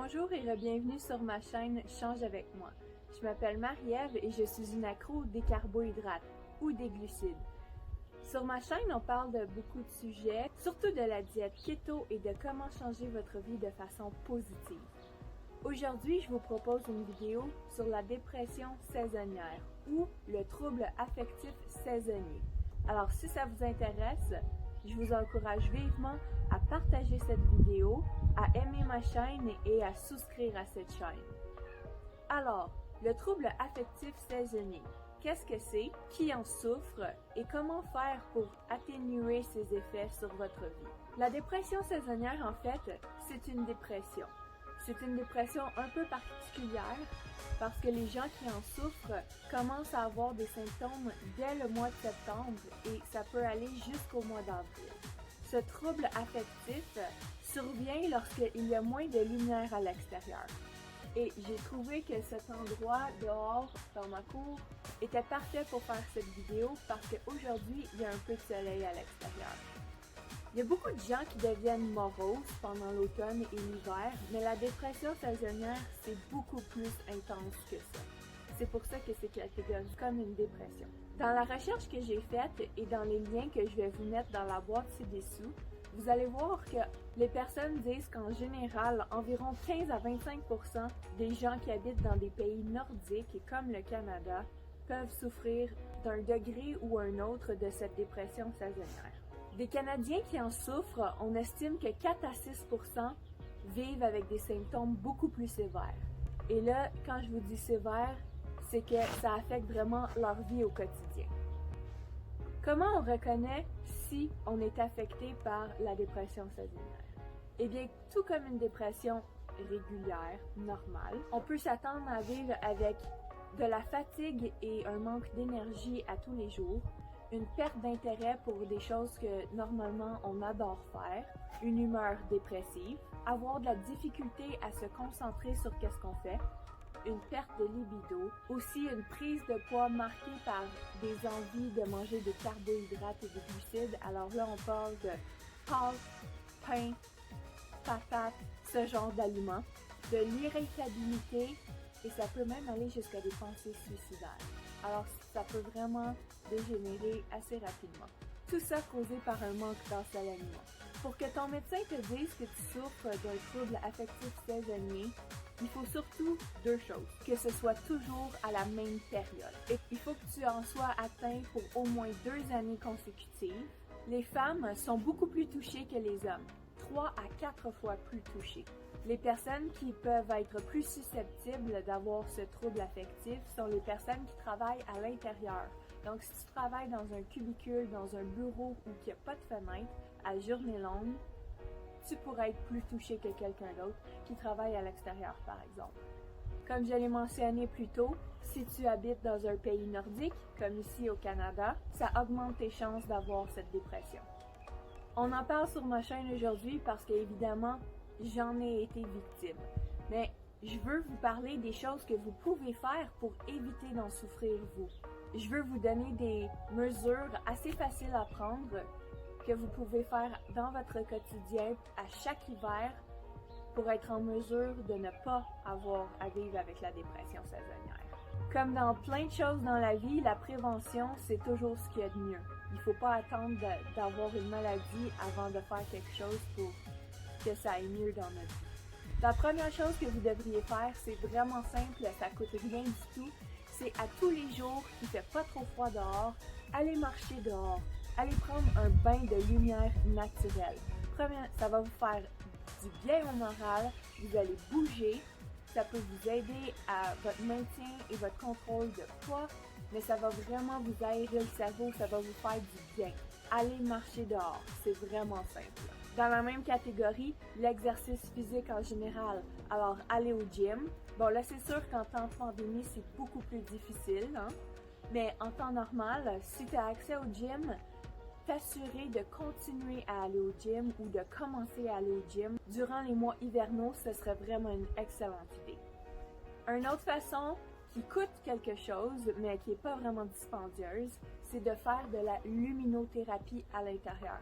Bonjour et bienvenue sur ma chaîne Change avec moi. Je m'appelle Marie-Ève et je suis une accro des carbohydrates ou des glucides. Sur ma chaîne, on parle de beaucoup de sujets, surtout de la diète keto et de comment changer votre vie de façon positive. Aujourd'hui, je vous propose une vidéo sur la dépression saisonnière ou le trouble affectif saisonnier. Alors, si ça vous intéresse, je vous encourage vivement à partager cette vidéo, à aimer ma chaîne et à souscrire à cette chaîne. Alors, le trouble affectif saisonnier, qu'est-ce que c'est, qui en souffre et comment faire pour atténuer ses effets sur votre vie? La dépression saisonnière, en fait, c'est une dépression. C'est une dépression un peu particulière parce que les gens qui en souffrent commencent à avoir des symptômes dès le mois de septembre et ça peut aller jusqu'au mois d'avril. Ce trouble affectif survient lorsqu'il y a moins de lumière à l'extérieur. Et j'ai trouvé que cet endroit dehors, dans ma cour, était parfait pour faire cette vidéo parce qu'aujourd'hui, il y a un peu de soleil à l'extérieur. Il y a beaucoup de gens qui deviennent moroses pendant l'automne et l'hiver, mais la dépression saisonnière, c'est beaucoup plus intense que ça. C'est pour ça que c'est catégorisé comme une dépression. Dans la recherche que j'ai faite et dans les liens que je vais vous mettre dans la boîte ci-dessous, vous allez voir que les personnes disent qu'en général, environ 15 à 25% des gens qui habitent dans des pays nordiques, comme le Canada, peuvent souffrir d'un degré ou un autre de cette dépression saisonnière. Des Canadiens qui en souffrent, on estime que 4 à 6% vivent avec des symptômes beaucoup plus sévères. Et là, quand je vous dis sévère, c'est que ça affecte vraiment leur vie au quotidien. Comment on reconnaît si on est affecté par la dépression saisonnière? Eh bien, tout comme une dépression régulière, normale, on peut s'attendre à vivre avec de la fatigue et un manque d'énergie à tous les jours, une perte d'intérêt pour des choses que normalement on adore faire, une humeur dépressive, avoir de la difficulté à se concentrer sur qu'est-ce qu'on fait, une perte de libido, aussi une prise de poids marquée par des envies de manger des carbohydrates et des glucides. Alors là, on parle de pâtes, pain, patates, ce genre d'aliments, de l'irritabilité et ça peut même aller jusqu'à des pensées suicidaires. Alors ça peut vraiment dégénérer assez rapidement. Tout ça causé par un manque d'ensoleillement. Pour que ton médecin te dise que tu souffres d'un trouble affectif saisonnier, il faut surtout deux choses, que ce soit toujours à la même période. Et il faut que tu en sois atteint pour au moins 2 années consécutives. Les femmes sont beaucoup plus touchées que les hommes, 3 à 4 fois plus touchées. Les personnes qui peuvent être plus susceptibles d'avoir ce trouble affectif sont les personnes qui travaillent à l'intérieur. Donc, si tu travailles dans un cubicule, dans un bureau où il n'y a pas de fenêtre, à journée longue, tu pourrais être plus touché que quelqu'un d'autre qui travaille à l'extérieur, par exemple. Comme je l'ai mentionné plus tôt, si tu habites dans un pays nordique, comme ici au Canada, ça augmente tes chances d'avoir cette dépression. On en parle sur ma chaîne aujourd'hui parce qu'évidemment, j'en ai été victime. Mais je veux vous parler des choses que vous pouvez faire pour éviter d'en souffrir vous. Je veux vous donner des mesures assez faciles à prendre que vous pouvez faire dans votre quotidien à chaque hiver pour être en mesure de ne pas avoir à vivre avec la dépression saisonnière. Comme dans plein de choses dans la vie, la prévention, c'est toujours ce qu'il y a de mieux. Il ne faut pas attendre d'avoir une maladie avant de faire quelque chose pour que ça aille mieux dans notre vie. La première chose que vous devriez faire, c'est vraiment simple, ça coûte rien du tout. C'est à tous les jours qu'il ne fait pas trop froid dehors, aller marcher dehors. Allez prendre un bain de lumière naturelle. Ça va vous faire du bien au moral, vous allez bouger, ça peut vous aider à votre maintien et votre contrôle de poids, mais ça va vraiment vous aérer le cerveau, ça va vous faire du bien. Allez marcher dehors, c'est vraiment simple. Dans la même catégorie, l'exercice physique en général. Alors, aller au gym. Bon, là, c'est sûr qu'en temps de pandémie, c'est beaucoup plus difficile, hein? Mais en temps normal, si tu as accès au gym, t'assurer de continuer à aller au gym ou de commencer à aller au gym durant les mois hivernaux, ce serait vraiment une excellente idée. Une autre façon qui coûte quelque chose, mais qui n'est pas vraiment dispendieuse, c'est de faire de la luminothérapie à l'intérieur.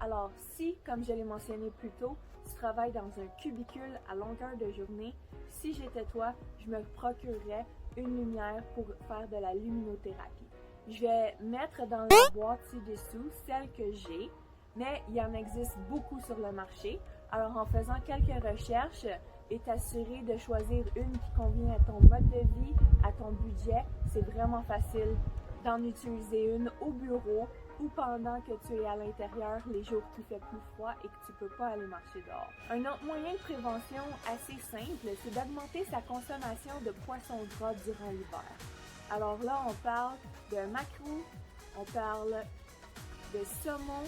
Alors si, comme je l'ai mentionné plus tôt, tu travailles dans un cubicule à longueur de journée, si j'étais toi, je me procurerais une lumière pour faire de la luminothérapie. Je vais mettre dans la boîte ci-dessous celle que j'ai, mais il en existe beaucoup sur le marché. Alors en faisant quelques recherches, et t'assurer de choisir une qui convient à ton mode de vie, à ton budget, c'est vraiment facile d'en utiliser une au bureau ou pendant que tu es à l'intérieur les jours qui fait plus froid et que tu peux pas aller marcher dehors. Un autre moyen de prévention assez simple, c'est d'augmenter sa consommation de poissons gras durant l'hiver. Alors là, on parle de maquereau, on parle de saumon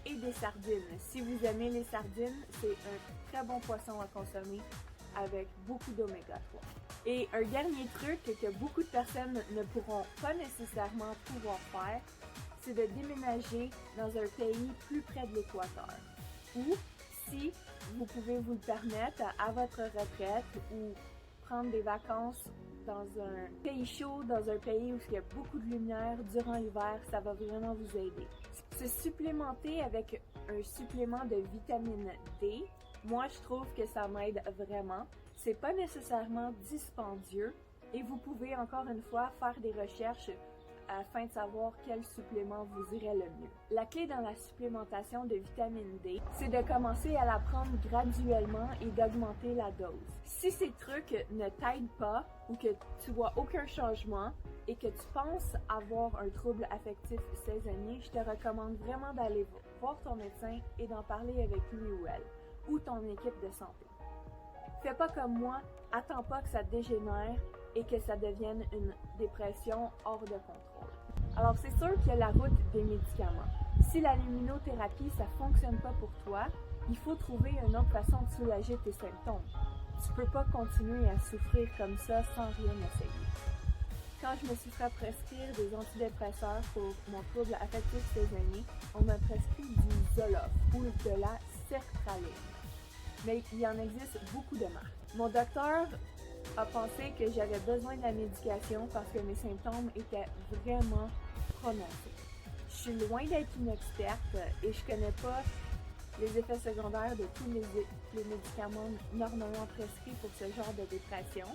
et des sardines. Si vous aimez les sardines, c'est un très bon poisson à consommer avec beaucoup d'oméga 3. Et un dernier truc que beaucoup de personnes ne pourront pas nécessairement pouvoir faire, c'est de déménager dans un pays plus près de l'équateur. Ou, si vous pouvez vous le permettre, à votre retraite ou prendre des vacances dans un pays chaud, dans un pays où il y a beaucoup de lumière durant l'hiver, ça va vraiment vous aider. Se supplémenter avec un supplément de vitamine D, moi je trouve que ça m'aide vraiment. C'est pas nécessairement dispendieux et vous pouvez encore une fois faire des recherches afin de savoir quel supplément vous irait le mieux. La clé dans la supplémentation de vitamine D, c'est de commencer à la prendre graduellement et d'augmenter la dose. Si ces trucs ne t'aident pas ou que tu vois aucun changement et que tu penses avoir un trouble affectif saisonnier, je te recommande vraiment d'aller voir ton médecin et d'en parler avec lui ou elle, ou ton équipe de santé. Fais pas comme moi, attends pas que ça dégénère et que ça devienne une dépression hors de contrôle. Alors c'est sûr qu'il y a la route des médicaments. Si la luminothérapie ça fonctionne pas pour toi, il faut trouver une autre façon de soulager tes symptômes. Tu peux pas continuer à souffrir comme ça sans rien essayer. Quand je me suis fait prescrire des antidépresseurs pour mon trouble affectif saisonnier, on m'a prescrit du Zoloft ou de la sertraline. Mais il en existe beaucoup de marques. Mon docteur a pensé que j'avais besoin de la médication parce que mes symptômes étaient vraiment prononcés. Je suis loin d'être une experte et je connais pas les effets secondaires de tous les médicaments normalement prescrits pour ce genre de dépression,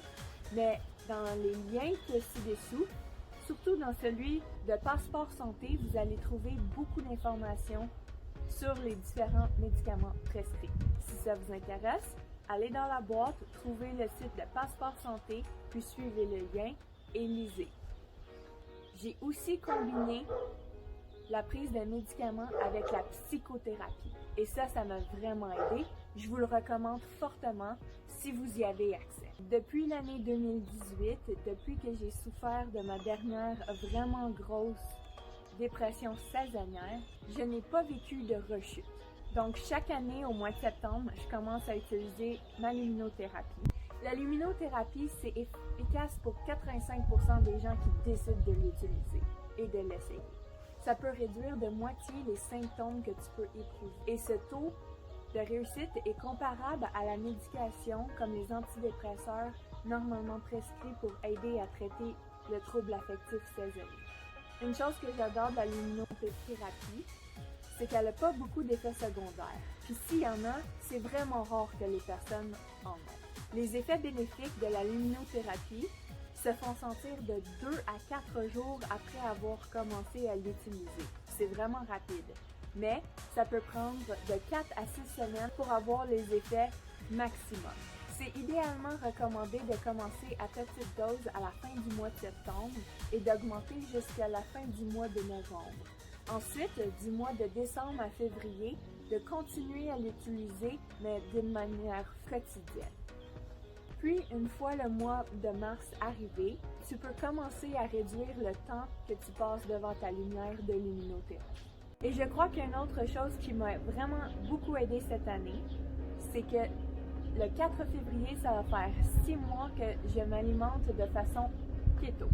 mais dans les liens qui sont ci-dessous, surtout dans celui de Passeport Santé, vous allez trouver beaucoup d'informations sur les différents médicaments prescrits. Si ça vous intéresse, allez dans la boîte, trouvez le site de Passeport Santé, puis suivez le lien et lisez. J'ai aussi combiné la prise de médicaments avec la psychothérapie. Et ça m'a vraiment aidé. Je vous le recommande fortement si vous y avez accès. Depuis l'année 2018, depuis que j'ai souffert de ma dernière vraiment grosse dépression saisonnière, je n'ai pas vécu de rechute. Donc chaque année, au mois de septembre, je commence à utiliser ma luminothérapie. La luminothérapie, c'est efficace pour 85% des gens qui décident de l'utiliser et de l'essayer. Ça peut réduire de moitié les symptômes que tu peux éprouver. Et ce taux de réussite est comparable à la médication comme les antidépresseurs normalement prescrits pour aider à traiter le trouble affectif saisonnier. Une chose que j'adore de la luminothérapie, c'est qu'elle n'a pas beaucoup d'effets secondaires. Puis s'il y en a, c'est vraiment rare que les personnes en ont. Les effets bénéfiques de la luminothérapie se font sentir de 2 à 4 jours après avoir commencé à l'utiliser. C'est vraiment rapide. Mais ça peut prendre de 4 à 6 semaines pour avoir les effets maximum. C'est idéalement recommandé de commencer à petite dose à la fin du mois de septembre et d'augmenter jusqu'à la fin du mois de novembre. Ensuite, du mois de décembre à février, de continuer à l'utiliser, mais d'une manière quotidienne. Puis, une fois le mois de mars arrivé, tu peux commencer à réduire le temps que tu passes devant ta lumière de luminothérapie. Et je crois qu'une autre chose qui m'a vraiment beaucoup aidé cette année, c'est que le 4 février, ça va faire 6 mois que je m'alimente de façon keto.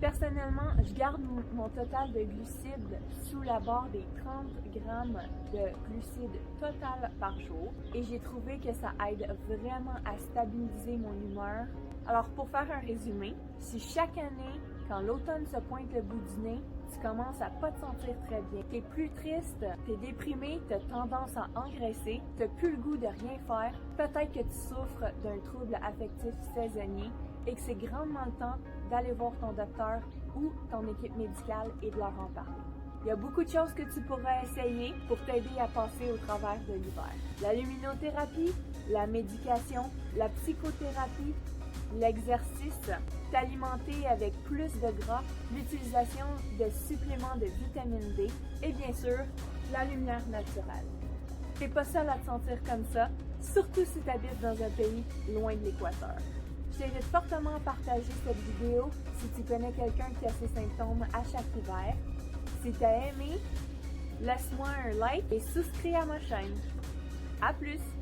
Personnellement, je garde mon total de glucides sous la barre des 30 grammes de glucides total par jour et j'ai trouvé que ça aide vraiment à stabiliser mon humeur. Alors pour faire un résumé, si chaque année, quand l'automne se pointe le bout du nez, tu commences à pas te sentir très bien. T'es plus triste, t'es déprimé, t'as tendance à engraisser, t'as plus le goût de rien faire. Peut-être que tu souffres d'un trouble affectif saisonnier et que c'est grandement le temps d'aller voir ton docteur ou ton équipe médicale et de leur en parler. Il y a beaucoup de choses que tu pourrais essayer pour t'aider à passer au travers de l'hiver. La luminothérapie, la médication, la psychothérapie, l'exercice, t'alimenter avec plus de gras, l'utilisation de suppléments de vitamine D et bien sûr, la lumière naturelle. T'es pas seul à te sentir comme ça, surtout si tu habites dans un pays loin de l'équateur. Je t'invite fortement à partager cette vidéo si tu connais quelqu'un qui a ces symptômes à chaque hiver. Si tu as aimé, laisse-moi un like et souscris à ma chaîne. À plus!